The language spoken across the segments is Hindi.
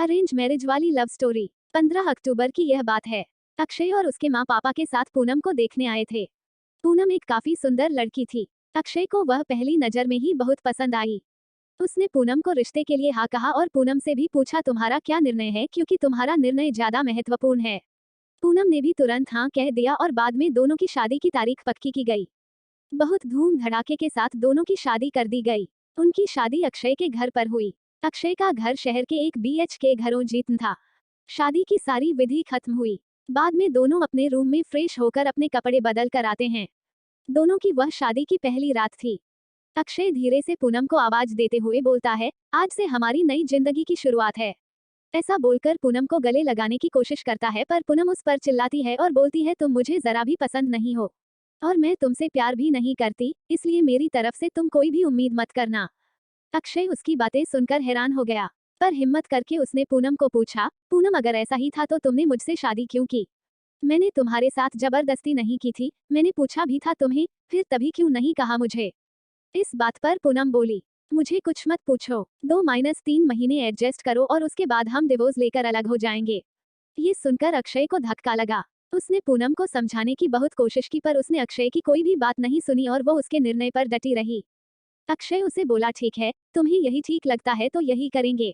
अरेंज मैरिज वाली लव स्टोरी। 15 अक्टूबर की यह बात है। अक्षय और उसके माँ पापा के साथ पूनम को देखने आए थे। पूनम एक काफी सुंदर लड़की थी। अक्षय को वह पहली नजर में ही बहुत पसंद आई। उसने पूनम को रिश्ते के लिए हाँ कहा और पूनम से भी पूछा तुम्हारा क्या निर्णय है, क्योंकि तुम्हारा निर्णय ज्यादा महत्वपूर्ण है। पूनम ने भी तुरंत हाँ कह दिया और बाद में दोनों की शादी की तारीख पक्की की गई। बहुत धूम धड़ाके के साथ दोनों की शादी कर दी गई। उनकी शादी अक्षय के घर पर हुई। अक्षय का घर शहर के एक BHK घरों जीत था। शादी की सारी विधि खत्म हुई। बाद में दोनों अपने रूम में फ्रेश होकर अपने कपड़े बदल कर आते हैं। दोनों की वह शादी की पहली रात थी। अक्षय धीरे से पूनम को आवाज देते हुए बोलता है, आज से हमारी नई जिंदगी की शुरुआत है। ऐसा बोलकर पूनम को गले लगाने की कोशिश करता है, पर पूनम उस पर चिल्लाती है और बोलती है तुम मुझे जरा भी पसंद नहीं हो और मैं तुमसे प्यार भी नहीं करती, इसलिए मेरी तरफ से तुम कोई भी उम्मीद मत करना। अक्षय उसकी बातें सुनकर हैरान हो गया, पर हिम्मत करके उसने पूनम को पूछा, पूनम अगर ऐसा ही था तो तुमने मुझसे शादी क्यों की? मैंने तुम्हारे साथ जबरदस्ती नहीं की थी, मैंने पूछा भी था तुम्हें, फिर तभी क्यों नहीं कहा मुझे? इस बात पर पूनम बोली, मुझे कुछ मत पूछो, 2-3 महीने एडजस्ट करो और उसके बाद हम डिवोर्स लेकर अलग हो जाएंगे। ये सुनकर अक्षय को धक्का लगा। उसने पूनम को समझाने की बहुत कोशिश की, पर उसने अक्षय की कोई भी बात नहीं सुनी और वो उसके निर्णय पर डटी रही। अक्षय उसे बोला, ठीक है, तुम्हें यही ठीक लगता है तो यही करेंगे,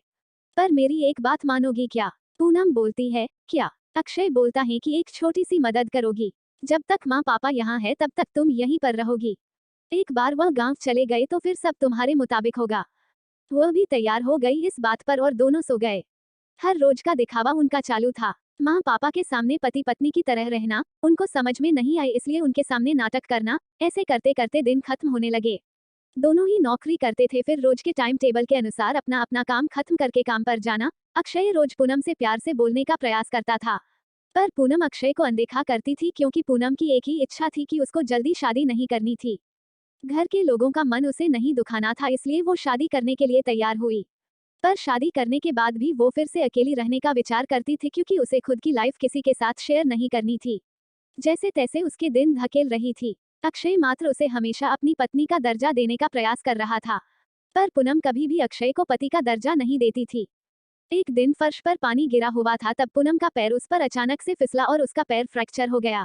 पर मेरी एक बात मानोगी क्या? पूनम बोलती है, क्या? अक्षय बोलता है कि एक छोटी सी मदद करोगी। जब तक माँ पापा यहाँ है तब तक तुम यहीं पर रहोगी। एक बार वह गांव चले गए तो फिर सब तुम्हारे मुताबिक होगा। वह भी तैयार हो गई इस बात पर और दोनों सो गए। हर रोज का दिखावा उनका चालू था। माँ पापा के सामने पति पत्नी की तरह रहना उनको समझ में नहीं आई, इसलिए उनके सामने नाटक करना। ऐसे करते करते दिन खत्म होने लगे। दोनों ही नौकरी करते थे, फिर रोज के टाइम टेबल के अनुसार अपना अपना काम खत्म करके काम पर जाना। अक्षय रोज पूनम से प्यार से बोलने का प्रयास करता था, पर पूनम अक्षय को अनदेखा करती थी, क्योंकि पूनम की एक ही इच्छा थी कि उसको जल्दी शादी नहीं करनी थी। घर के लोगों का मन उसे नहीं दुखाना था, इसलिए वो शादी करने के लिए तैयार हुई। पर शादी करने के बाद भी वो फिर से अकेली रहने का विचार करती थी, क्योंकि उसे खुद की लाइफ किसी के साथ शेयर नहीं करनी थी। जैसे तैसे उसके दिन धकेल रही थी। अक्षय मात्र उसे हमेशा अपनी पत्नी का दर्जा देने का प्रयास कर रहा था, पर पूनम कभी भी अक्षय को पति का दर्जा नहीं देती थी। एक दिन फर्श पर पानी गिरा हुआ था, तब पूनम का पैर उस पर अचानक से फिसला और उसका पैर फ्रैक्चर हो गया।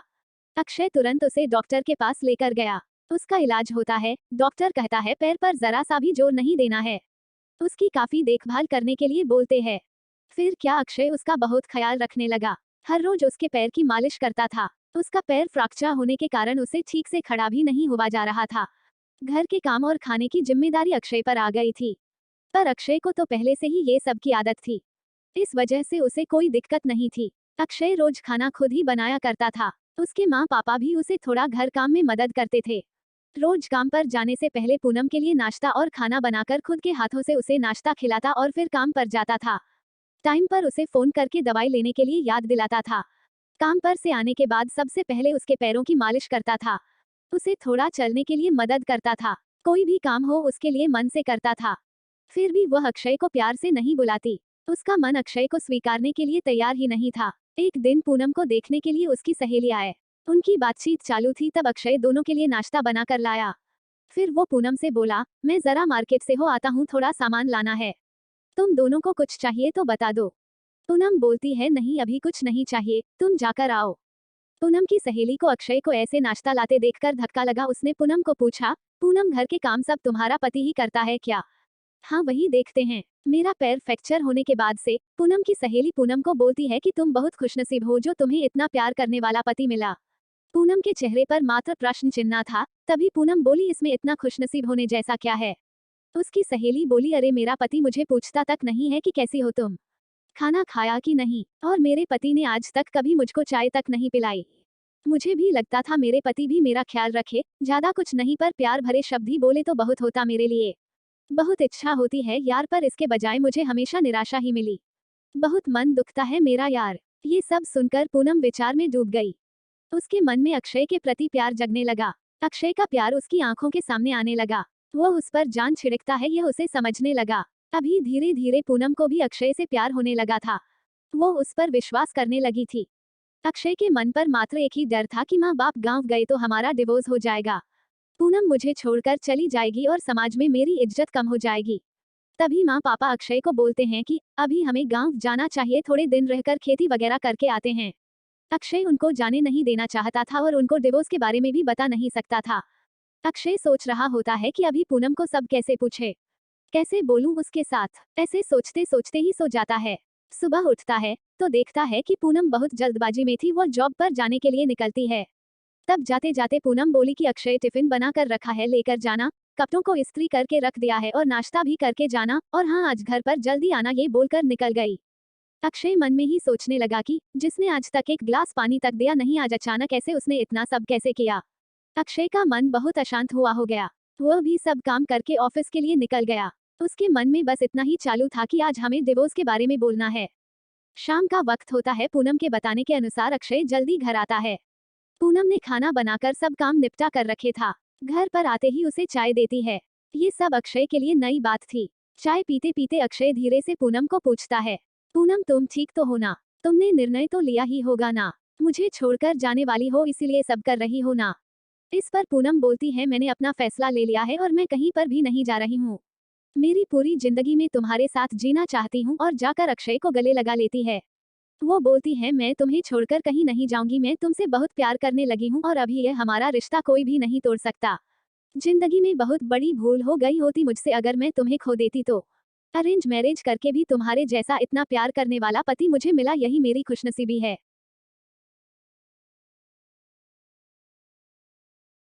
अक्षय तुरंत उसे डॉक्टर के पास लेकर गया। उसका इलाज होता है। डॉक्टर कहता है पैर पर जरा सा भी जोर नहीं देना है, उसकी काफी देखभाल करने के लिए बोलते हैं। फिर क्या, अक्षय उसका बहुत ख्याल रखने लगा। हर रोज उसके पैर की मालिश करता था। उसका पैर फ्रैक्चर होने के कारण उसे ठीक से खड़ा भी नहीं हुआ जा रहा था। घर के काम और खाने की जिम्मेदारी अक्षय पर आ गई थी, पर अक्षय को तो पहले से ही ये सब की आदत थी, इस वजह से उसे कोई दिक्कत नहीं थी। अक्षय रोज खाना खुद ही बनाया करता था। उसके माँ पापा भी उसे थोड़ा घर काम में मदद करते थे। रोज काम पर जाने से पहले पूनम के लिए नाश्ता और खाना बनाकर खुद के हाथों से उसे नाश्ता खिलाता और फिर काम पर जाता था। टाइम पर उसे फोन करके दवाई लेने के लिए याद दिलाता था। काम पर से आने के बाद सबसे पहले उसके पैरों की मालिश करता था। उसे थोड़ा चलने के लिए मदद करता था। कोई भी काम हो उसके लिए मन से करता था। फिर भी वह अक्षय को प्यार से नहीं बुलाती। उसका मन अक्षय को स्वीकारने के लिए तैयार ही नहीं था। एक दिन पूनम को देखने के लिए उसकी सहेली आए। उनकी बातचीत चालू थी, तब अक्षय दोनों के लिए नाश्ता बना कर लाया। फिर वो पूनम से बोला, मैं जरा मार्केट से हो आता हूँ, थोड़ा सामान लाना है, तुम दोनों को कुछ चाहिए तो बता दो। पूनम बोलती है, नहीं अभी कुछ नहीं चाहिए, तुम जाकर आओ। पूनम की सहेली को अक्षय को ऐसे नाश्ता लाते देखकर धक्का लगा। उसने पूनम को पूछा, पूनम घर के काम सब तुम्हारा पति ही करता है क्या? हाँ वही देखते हैं। मेरा पैर फ्रैक्चर होने के बाद से, पूनम की सहेली पूनम को बोलती है कि तुम बहुत खुशनसीब हो जो तुम्हें इतना प्यार करने वाला पति मिला। पूनम के चेहरे पर मात्र प्रश्न चिन्ह था। तभी पूनम बोली, इसमें इतना खुशनसीब होने जैसा क्या है? उसकी सहेली बोली, अरे मेरा पति मुझे पूछता तक नहीं है कि कैसी हो तुम, खाना खाया कि नहीं, और मेरे पति ने आज तक कभी मुझको चाय तक नहीं पिलाई। मुझे भी लगता था मेरे पति भी मेरा ख्याल रखे, ज्यादा कुछ नहीं, पर प्यार भरे शब्द ही बोले तो बहुत होता मेरे लिए। बहुत इच्छा होती है यार, पर इसके बजाय मुझे हमेशा निराशा ही मिली। बहुत मन दुखता है मेरा यार। ये सब सुनकर पूनम विचार में डूब गई। उसके मन में अक्षय के प्रति प्यार जगने लगा। अक्षय का प्यार उसकी आंखों के सामने आने लगा। वह उस पर जान छिड़कता है, यह उसे समझने लगा। अभी धीरे धीरे पूनम को भी अक्षय से प्यार होने लगा था। वो उस पर विश्वास करने लगी थी। अक्षय के मन पर मात्र एक ही डर था कि माँ बाप गांव गए तो हमारा डिवोर्स हो जाएगा, पूनम मुझे छोड़कर चली जाएगी और समाज में मेरी इज्जत कम हो जाएगी। तभी माँ पापा अक्षय को बोलते हैं कि अभी हमें गांव जाना चाहिए, थोड़े दिन रहकर खेती वगैरह करके आते हैं। अक्षय उनको जाने नहीं देना चाहता था और उनको डिवोर्स के बारे में भी बता नहीं सकता था। अक्षय सोच रहा होता है कि अभी पूनम को सब कैसे पूछे, कैसे बोलूं उसके साथ। ऐसे सोचते सोचते ही सो जाता है। सुबह उठता है तो देखता है कि पूनम बहुत जल्दबाजी में थी, वो जॉब पर जाने के लिए निकलती है। तब जाते जाते पूनम बोली कि अक्षय टिफिन बना कर रखा है, लेकर जाना, कपड़ों को इस्त्री करके रख दिया है और नाश्ता भी करके जाना, और हाँ आज घर पर जल्दी आना, ये बोलकर निकल गई। अक्षय मन में ही सोचने लगा कि जिसने आज तक एक गिलास पानी तक दिया नहीं, आज अचानक ऐसे उसने इतना सब कैसे किया। अक्षय का मन बहुत अशांत हुआ हो गया। वह भी सब काम करके ऑफिस के लिए निकल गया। उसके मन में बस इतना ही चालू था कि आज हमें डिवोर्स के बारे में बोलना है। शाम का वक्त होता है। पूनम के बताने के अनुसार अक्षय जल्दी घर आता है। पूनम ने खाना बनाकर सब काम निपटा कर रखे था। घर पर आते ही उसे चाय देती है। ये सब अक्षय के लिए नई बात थी। चाय पीते पीते अक्षय धीरे से पूनम को पूछता है, पूनम तुम ठीक तो हो ना? तुमने निर्णय तो लिया ही होगा ना? मुझे छोड़कर जाने वाली हो इसीलिए सब कर रही हो ना? इस पर पूनम बोलती है, मैंने अपना फैसला ले लिया है और मैं कहीं पर भी नहीं जा रही हूँ। मेरी पूरी जिंदगी में तुम्हारे साथ जीना चाहती हूँ, और जाकर अक्षय को गले लगा लेती है। वो बोलती है, मैं तुम्हें छोड़कर कहीं नहीं जाऊंगी, मैं तुमसे बहुत प्यार करने लगी हूँ और अभी ये हमारा रिश्ता कोई भी नहीं तोड़ सकता। जिंदगी में बहुत बड़ी भूल हो गई होती मुझसे अगर मैं तुम्हें खो देती तो। अरेंज मैरिज करके भी तुम्हारे जैसा इतना प्यार करने वाला पति मुझे मिला, यही मेरी खुशनसीबी है।